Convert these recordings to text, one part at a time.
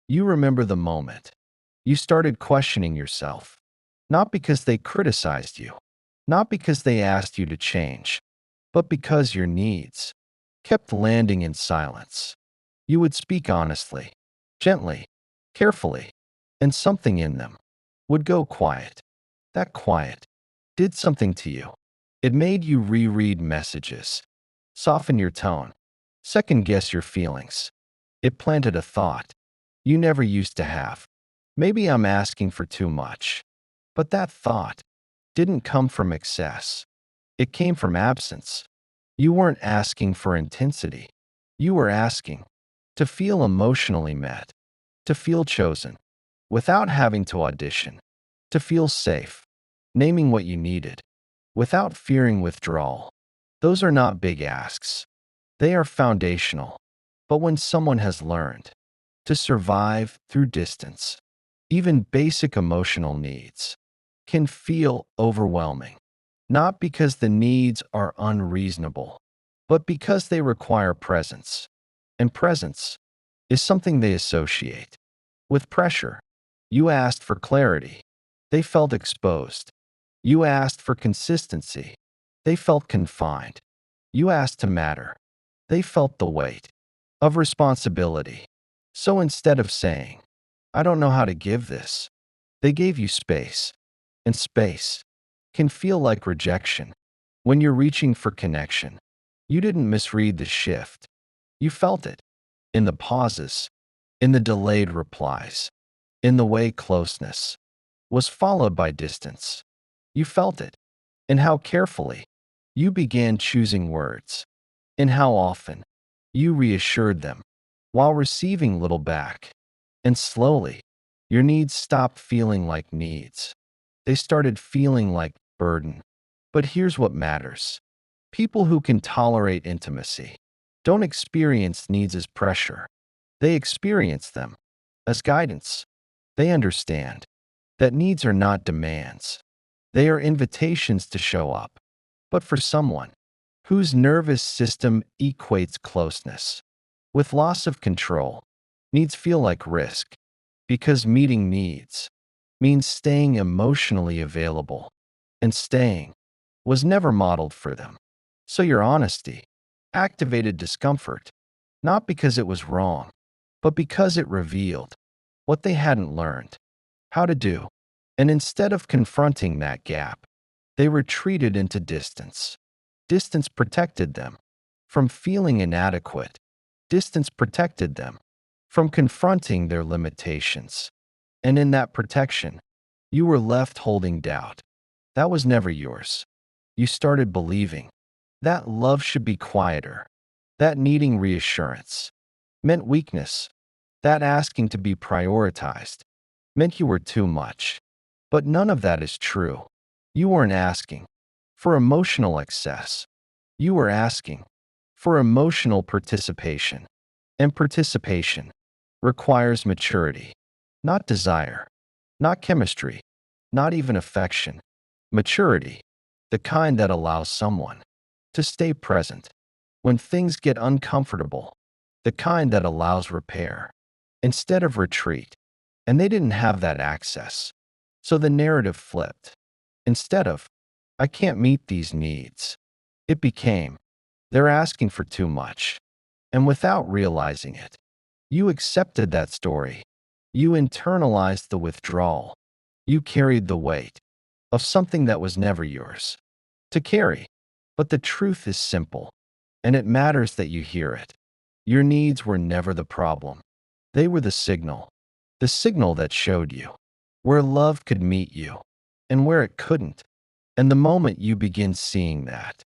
You remember the moment. You started questioning yourself, not because they criticized you, not because they asked you to change, but because your needs kept landing in silence. You would speak honestly, gently, carefully, and something in them would go quiet. That quiet did something to you. It made you reread messages, soften your tone, second guess your feelings. It planted a thought you never used to have. Maybe I'm asking for too much. But that thought didn't come from excess. It came from absence. You weren't asking for intensity. You were asking to feel emotionally met, to feel chosen, without having to audition, to feel safe, naming what you needed, without fearing withdrawal. Those are not big asks. They are foundational. But when someone has learned to survive through distance, even basic emotional needs can feel overwhelming, not because the needs are unreasonable, but because they require presence. And presence is something they associate with pressure. You asked for clarity. They felt exposed. You asked for consistency. They felt confined. You asked to matter. They felt the weight of responsibility. So instead of saying, I don't know how to give this, they gave you space. And space can feel like rejection. When you're reaching for connection, you didn't misread the shift. You felt it in the pauses, in the delayed replies, in the way closeness was followed by distance. You felt it in how carefully you began choosing words, in how often you reassured them while receiving little back. And slowly, your needs stopped feeling like needs. They started feeling like burden. But here's what matters. People who can tolerate intimacy don't experience needs as pressure. They experience them as guidance. They understand that needs are not demands. They are invitations to show up. But for someone whose nervous system equates closeness with loss of control, needs feel like risk, because meeting needs means staying emotionally available, and staying was never modeled for them. So your honesty activated discomfort, not because it was wrong, but because it revealed what they hadn't learned how to do. And instead of confronting that gap, they retreated into distance. Distance protected them from feeling inadequate. Distance protected them from confronting their limitations. And in that protection, you were left holding doubt. That was never yours. You started believing that love should be quieter, that needing reassurance meant weakness, that asking to be prioritized meant you were too much. But none of that is true. You weren't asking for emotional excess. You were asking for emotional participation. And participation requires maturity, not desire, not chemistry, not even affection. Maturity, the kind that allows someone to stay present when things get uncomfortable, the kind that allows repair instead of retreat. And they didn't have that access. So the narrative flipped. Instead of, I can't meet these needs, it became, they're asking for too much. And without realizing it, you accepted that story. You internalized the withdrawal. You carried the weight of something that was never yours to carry. But the truth is simple, and it matters that you hear it. Your needs were never the problem. They were the signal that showed you where love could meet you and where it couldn't. And the moment you begin seeing that,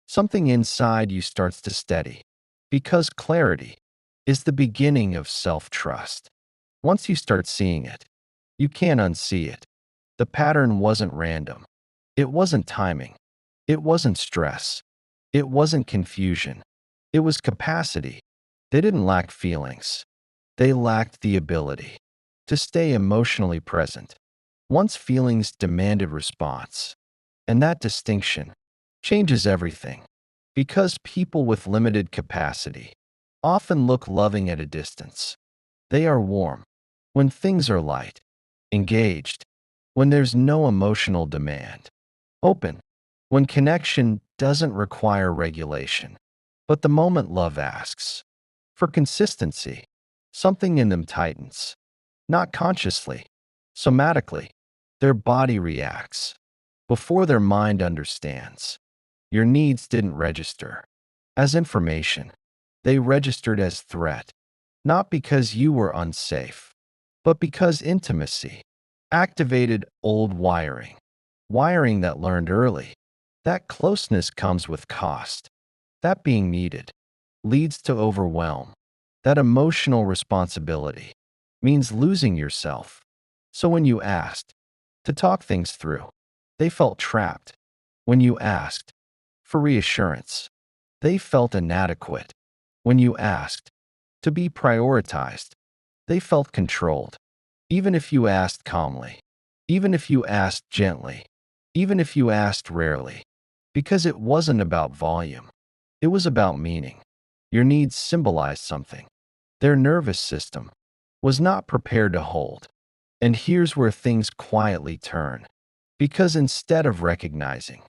something inside you starts to steady, because clarity is the beginning of self-trust. Once you start seeing it, you can't unsee it. The pattern wasn't random. It wasn't timing. It wasn't stress. It wasn't confusion. It was capacity. They didn't lack feelings. They lacked the ability to stay emotionally present once feelings demanded response. And that distinction changes everything, because people with limited capacity often look loving at a distance. They are warm, when things are light, engaged, when there's no emotional demand, open, when connection doesn't require regulation. But the moment love asks for consistency, something in them tightens, not consciously, somatically. Their body reacts before their mind understands. Your needs didn't register as information. They registered as threat, not because you were unsafe, but because intimacy activated old wiring, wiring that learned early. That closeness comes with cost. That being needed leads to overwhelm. That emotional responsibility means losing yourself. So when you asked to talk things through, they felt trapped. When you asked for reassurance, they felt inadequate. When you asked to be prioritized, they felt controlled. Even if you asked calmly, even if you asked gently, even if you asked rarely, because it wasn't about volume, it was about meaning. Your needs symbolized something. Their nervous system was not prepared to hold. And here's where things quietly turn. Because instead of recognizing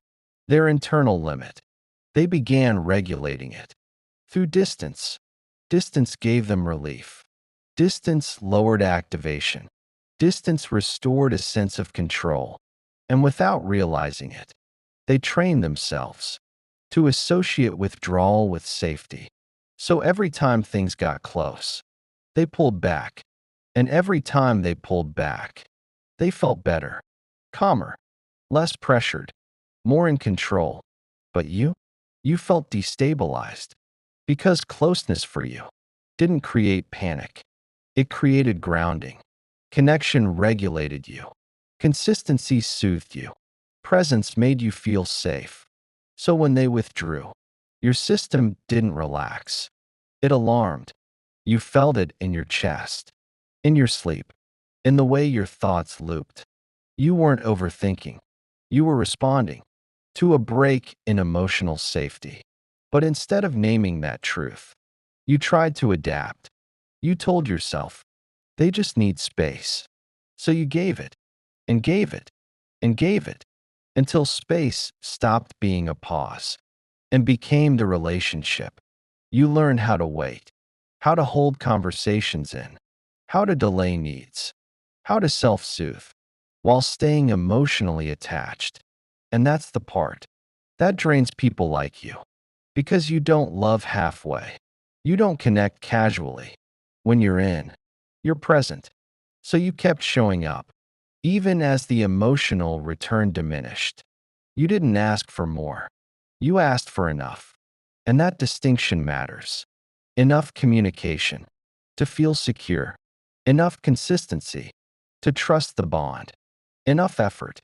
their internal limit, they began regulating it. Through distance, distance gave them relief. Distance lowered activation. Distance restored a sense of control. And without realizing it, they trained themselves to associate withdrawal with safety. So every time things got close, they pulled back. And every time they pulled back, they felt better, calmer, less pressured, more in control. But you felt destabilized because closeness for you didn't create panic. It created grounding. Connection regulated you. Consistency soothed you. Presence made you feel safe. So when they withdrew, your system didn't relax. It alarmed. You felt it in your chest, in your sleep, in the way your thoughts looped. You weren't overthinking. You were responding to a break in emotional safety. But instead of naming that truth, you tried to adapt. You told yourself, they just need space. So you gave it, and gave it, and gave it, until space stopped being a pause and became the relationship. You learned how to wait, how to hold conversations in, how to delay needs, how to self-soothe while staying emotionally attached. And that's the part that drains people like you. Because you don't love halfway. You don't connect casually. When you're in, you're present. So you kept showing up, even as the emotional return diminished. You didn't ask for more. You asked for enough. And that distinction matters. Enough communication to feel secure. Enough consistency to trust the bond. Enough effort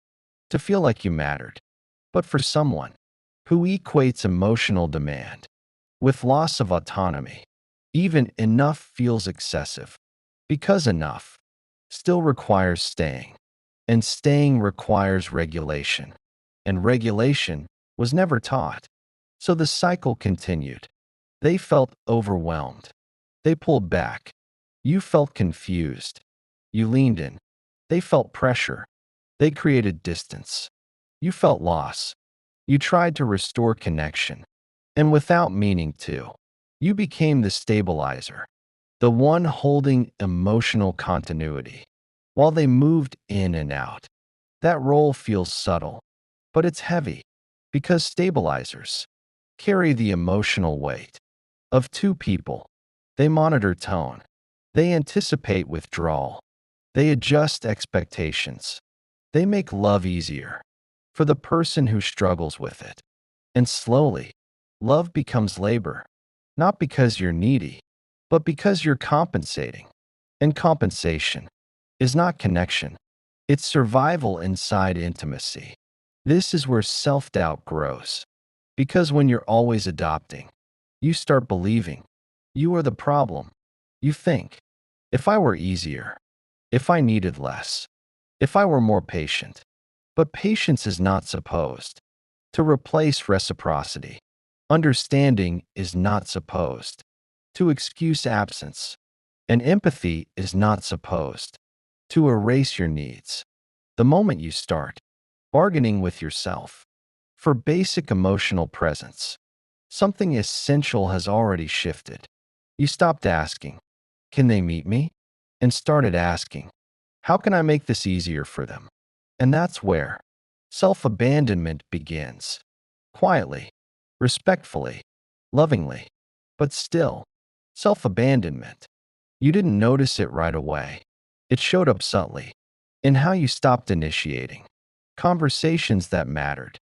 to feel like you mattered. But for someone who equates emotional demand with loss of autonomy, even enough feels excessive. Because enough still requires staying. And staying requires regulation. And regulation was never taught. So the cycle continued. They felt overwhelmed. They pulled back. You felt confused. You leaned in. They felt pressure. They created distance. You felt loss. You tried to restore connection. And without meaning to, you became the stabilizer, the one holding emotional continuity, while they moved in and out. That role feels subtle, but it's heavy, because stabilizers carry the emotional weight of two people. They monitor tone. They anticipate withdrawal. They adjust expectations. They make love easier for the person who struggles with it. And slowly, love becomes labor, not because you're needy, but because you're compensating. And compensation is not connection. It's survival inside intimacy. This is where self-doubt grows. Because when you're always adopting, you start believing you are the problem. You think, if I were easier, if I needed less, if I were more patient. But patience is not supposed to replace reciprocity. Understanding is not supposed to excuse absence. And empathy is not supposed to erase your needs. The moment you start bargaining with yourself for basic emotional presence, something essential has already shifted. You stopped asking, "Can they meet me?" and started asking, "How can I make this easier for them?" And that's where self-abandonment begins. Quietly, respectfully, lovingly, but still, self-abandonment. You didn't notice it right away. It showed up subtly in how you stopped initiating conversations that mattered,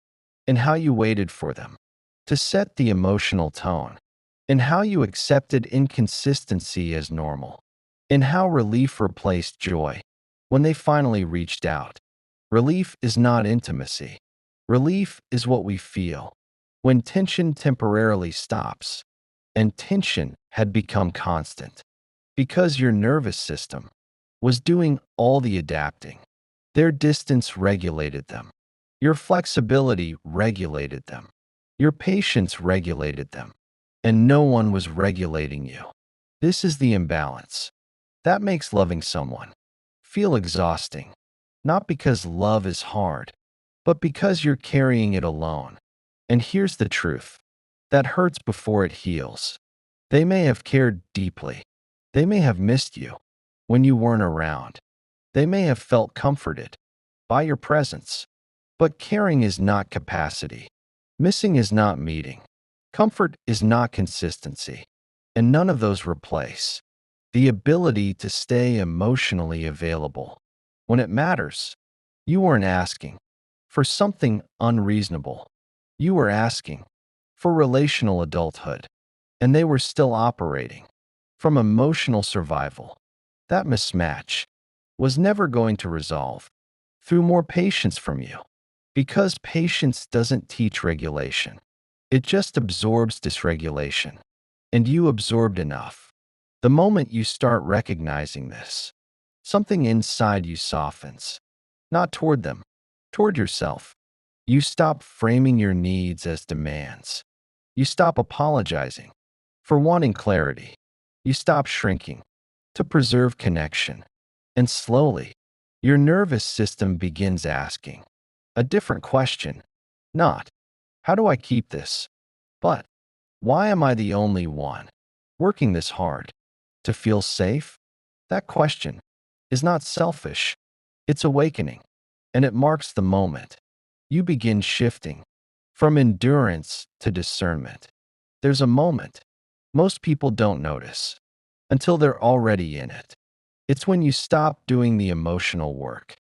in how you waited for them to set the emotional tone, in how you accepted inconsistency as normal, in how relief replaced joy when they finally reached out. Relief is not intimacy. Relief is what we feel when tension temporarily stops, and tension had become constant because your nervous system was doing all the adapting. Their distance regulated them. Your flexibility regulated them. Your patience regulated them. And no one was regulating you. This is the imbalance. That makes loving someone feel exhausting. Not because love is hard, but because you're carrying it alone. And here's the truth. That hurts before it heals. They may have cared deeply. They may have missed you when you weren't around. They may have felt comforted by your presence. But caring is not capacity. Missing is not meeting. Comfort is not consistency. And none of those replace the ability to stay emotionally available when it matters. You weren't asking for something unreasonable. You were asking for relational adulthood, and they were still operating from emotional survival. That mismatch was never going to resolve through more patience from you, because patience doesn't teach regulation. It just absorbs dysregulation, and you absorbed enough. The moment you start recognizing this, something inside you softens, not toward them, toward yourself. You stop framing your needs as demands. You stop apologizing for wanting clarity. You stop shrinking to preserve connection. And slowly, your nervous system begins asking a different question. Not, "How do I keep this?" but, "Why am I the only one working this hard to feel safe?" That question is not selfish. It's awakening. And it marks the moment you begin shifting from endurance to discernment. There's a moment most people don't notice until they're already in it. It's when you stop doing the emotional work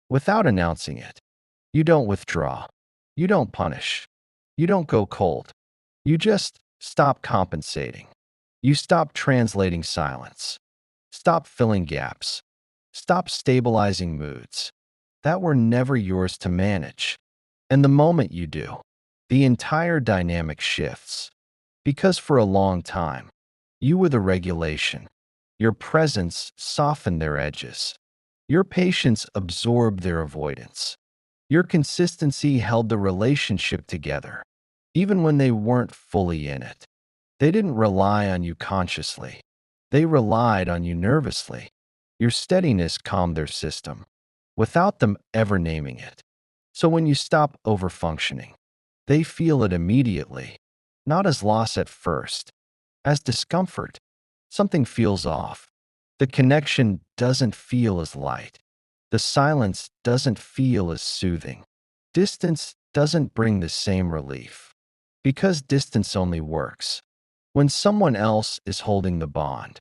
without announcing it. You don't withdraw. You don't punish. You don't go cold. You just stop compensating. You stop translating silence. Stop filling gaps. Stop stabilizing moods that were never yours to manage. And the moment you do, the entire dynamic shifts. Because for a long time, you were the regulation. Your presence softened their edges. Your patience absorbed their avoidance. Your consistency held the relationship together, even when they weren't fully in it. They didn't rely on you consciously. They relied on you nervously. Your steadiness calmed their system, without them ever naming it. So when you stop overfunctioning, they feel it immediately, not as loss at first, as discomfort. Something feels off. The connection doesn't feel as light. The silence doesn't feel as soothing. Distance doesn't bring the same relief. Because distance only works when someone else is holding the bond.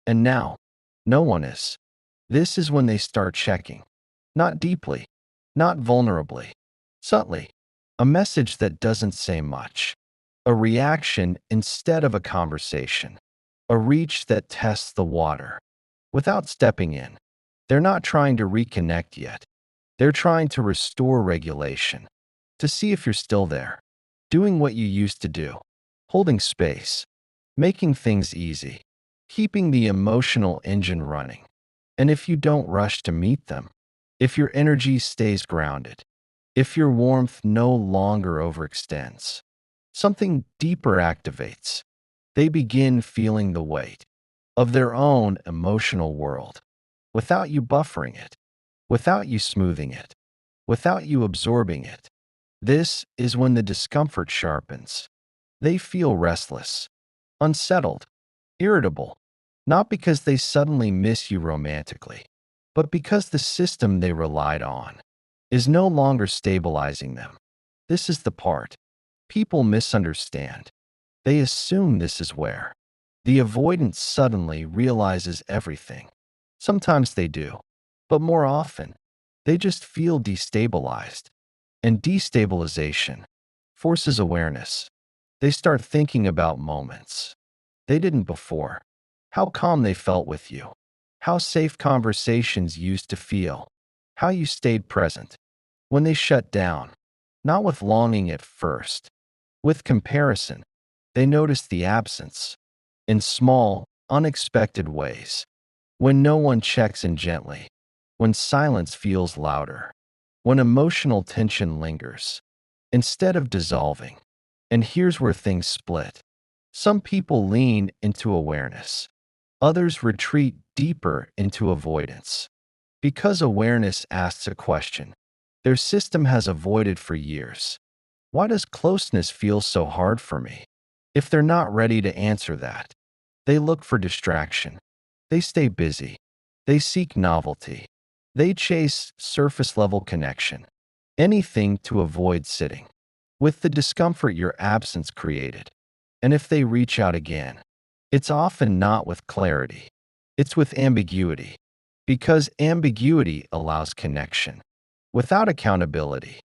And now, no one is. This is when they start checking. Not deeply, not vulnerably, subtly. A message that doesn't say much. A reaction instead of a conversation. A reach that tests the water without stepping in. They're not trying to reconnect yet. They're trying to restore regulation, to see if you're still there, doing what you used to do, holding space, making things easy, keeping the emotional engine running. And if you don't rush to meet them, if your energy stays grounded, if your warmth no longer overextends, something deeper activates. They begin feeling the weight of their own emotional world without you buffering it, without you smoothing it, without you absorbing it. This is when the discomfort sharpens. They feel restless, unsettled, irritable, not because they suddenly miss you romantically, but because the system they relied on is no longer stabilizing them. This is the part people misunderstand. They assume this is where the avoidant suddenly realizes everything. Sometimes they do, but more often, they just feel destabilized. And destabilization forces awareness. They start thinking about moments they didn't before. How calm they felt with you. How safe conversations used to feel. How you stayed present when they shut down. Not with longing at first. With comparison, they notice the absence in small, unexpected ways. When no one checks in gently. When silence feels louder. When emotional tension lingers instead of dissolving. And here's where things split. Some people lean into awareness. Others retreat deeper into avoidance. Because awareness asks a question their system has avoided for years. Why does closeness feel so hard for me? If they're not ready to answer that, they look for distraction. They stay busy. They seek novelty. They chase surface level connection. Anything to avoid sitting with the discomfort your absence created. And if they reach out again, it's often not with clarity. It's with ambiguity. Because ambiguity allows connection without accountability.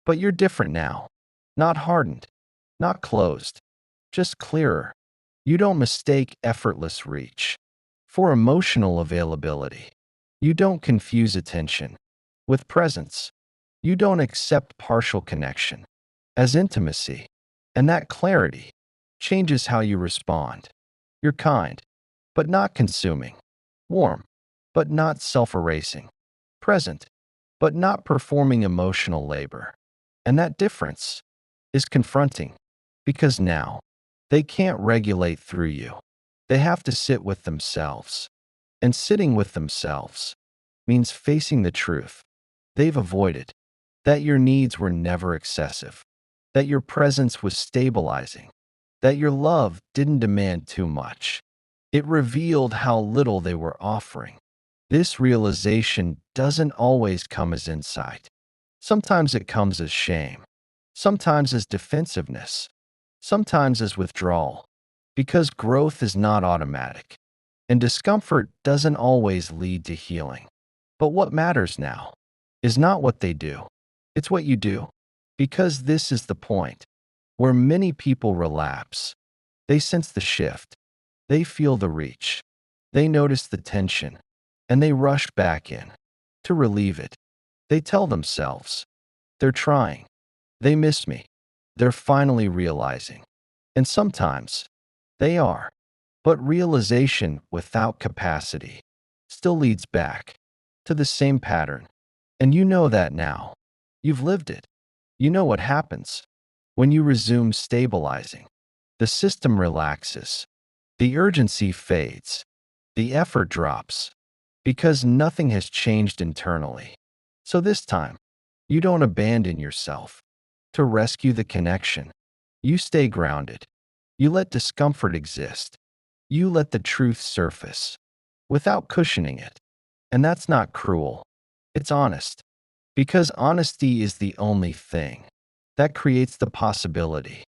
But you're different now. Not hardened, not closed, just clearer. You don't mistake effortless reach for emotional availability. You don't confuse attention with presence. You don't accept partial connection as intimacy. And that clarity changes how you respond. You're kind, but not consuming. Warm, but not self-erasing. Present, but not performing emotional labor. And that difference is confronting because now they can't regulate through you. They have to sit with themselves. And sitting with themselves means facing the truth they've avoided, that your needs were never excessive, that your presence was stabilizing, that your love didn't demand too much. It revealed how little they were offering. This realization doesn't always come as insight. Sometimes it comes as shame, sometimes as defensiveness, sometimes as withdrawal, because growth is not automatic, and discomfort doesn't always lead to healing. But what matters now is not what they do, it's what you do. Because this is the point where many people relapse. They sense the shift, they feel the reach, they notice the tension, and they rush back in to relieve it. They tell themselves, they're trying, they miss me, they're finally realizing. And sometimes they are. But realization without capacity still leads back to the same pattern. And you know that now. You've lived it. You know what happens when you resume stabilizing. The system relaxes. The urgency fades. The effort drops because nothing has changed internally. So this time, you don't abandon yourself to rescue the connection. You stay grounded. You let discomfort exist. You let the truth surface without cushioning it. And that's not cruel. It's honest. Because honesty is the only thing that creates the possibility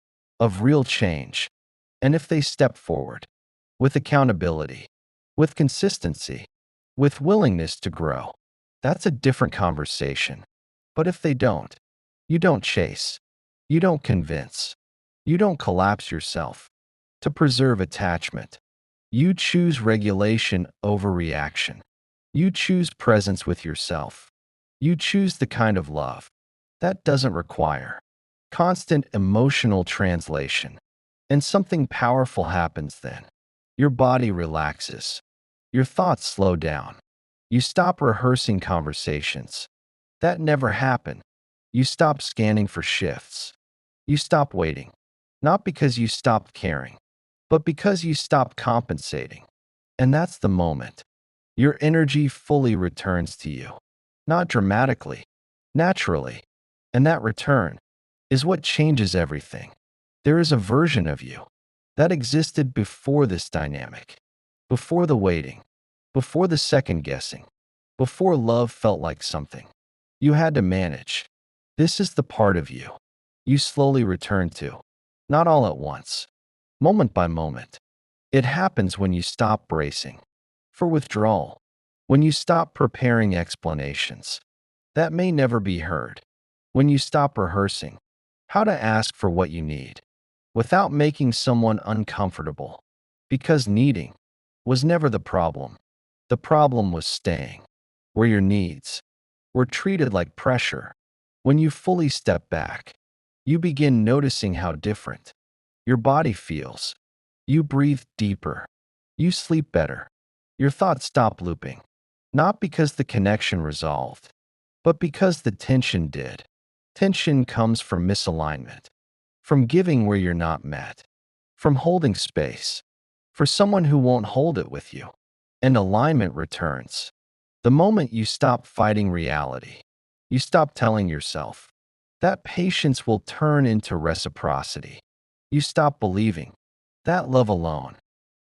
of real change. And if they step forward with accountability, with consistency, with willingness to grow, that's a different conversation. But if they don't, you don't chase, you don't convince, you don't collapse yourself to preserve attachment. You choose regulation over reaction. You choose presence with yourself. You choose the kind of love that doesn't require constant emotional translation. And something powerful happens then. Your body relaxes. Your thoughts slow down. You stop rehearsing conversations that never happen. You stop scanning for shifts. You stop waiting, not because you stopped caring, but because you stopped compensating. And that's the moment Your energy fully returns to you. Not dramatically, naturally. And that return is what changes everything. There is a version of you that existed before this dynamic, before the waiting, before the second guessing, before love felt like something you had to manage. This is the part of you slowly return to, not all at once, moment by moment. It happens when you stop bracing for withdrawal, when you stop preparing explanations that may never be heard, when you stop rehearsing how to ask for what you need without making someone uncomfortable, because needing was never the problem. The problem was staying where your needs were treated like pressure. When you fully step back, you begin noticing how different your body feels. You breathe deeper. You sleep better. Your thoughts stop looping, not because the connection resolved, but because the tension did. Tension comes from misalignment, from giving where you're not met, from holding space for someone who won't hold it with you. And alignment returns the moment you stop fighting reality. You stop telling yourself that patience will turn into reciprocity. You stop believing that love alone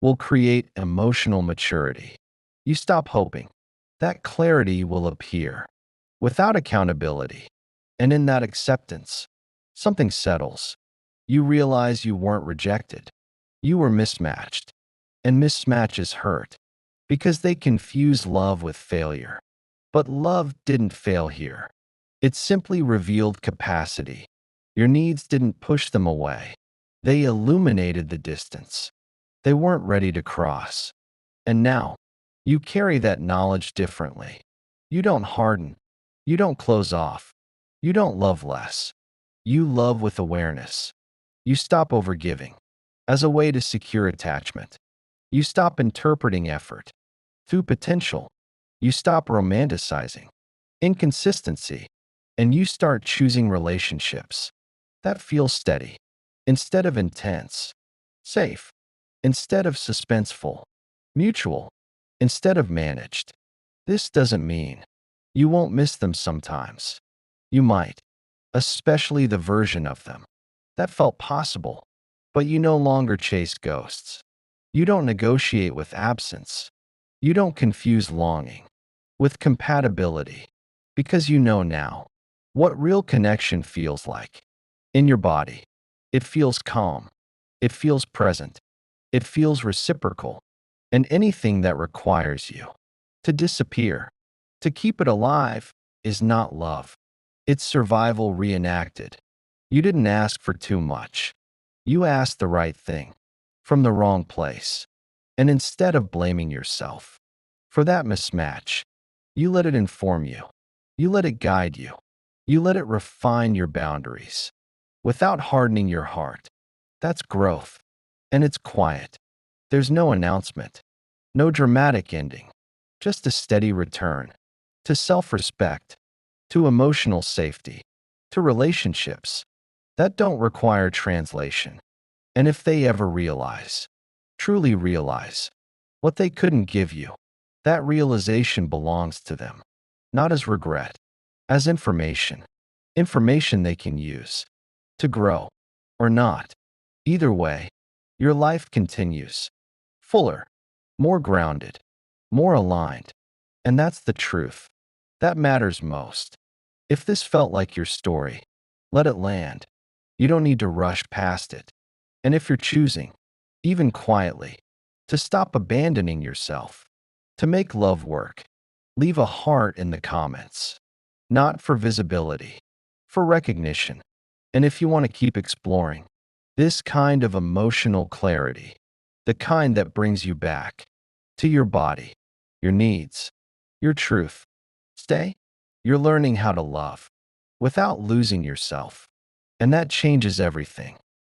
will create emotional maturity. You stop hoping that clarity will appear without accountability. And in that acceptance, something settles. You realize you weren't rejected. You were mismatched. And mismatches hurt because they confuse love with failure. But love didn't fail here. It simply revealed capacity. Your needs didn't push them away. They illuminated the distance they weren't ready to cross. And now, you carry that knowledge differently. You don't harden. You don't close off. You don't love less. You love with awareness. You stop overgiving as a way to secure attachment. You stop interpreting effort through potential. You stop romanticizing inconsistency. And you start choosing relationships that feel steady instead of intense, safe instead of suspenseful, mutual instead of managed. This doesn't mean you won't miss them sometimes. You might, especially the version of them that felt possible, but you no longer chase ghosts. You don't negotiate with absence. You don't confuse longing with compatibility, because you know now what real connection feels like. In your body, it feels calm. It feels present. It feels reciprocal. And anything that requires you to disappear, to keep it alive, is not love. It's survival reenacted. You didn't ask for too much. You asked the right thing from the wrong place. And instead of blaming yourself for that mismatch, you let it inform you. You let it guide you. You let it refine your boundaries without hardening your heart. That's growth. And it's quiet. There's no announcement, no dramatic ending, just a steady return to self-respect, to emotional safety, to relationships that don't require translation. And if they ever realize, truly realize, what they couldn't give you, that realization belongs to them, not as regret, as information, information they can use to grow or not. Either way, your life continues, fuller, more grounded, more aligned. And that's the truth that matters most. If this felt like your story, let it land. You don't need to rush past it. And if you're choosing, even quietly, to stop abandoning yourself, to make love work, leave a heart in the comments. Not for visibility, for recognition. And if you want to keep exploring this kind of emotional clarity, the kind that brings you back to your body, your needs, your truth, stay. You're learning how to love without losing yourself. And that changes everything.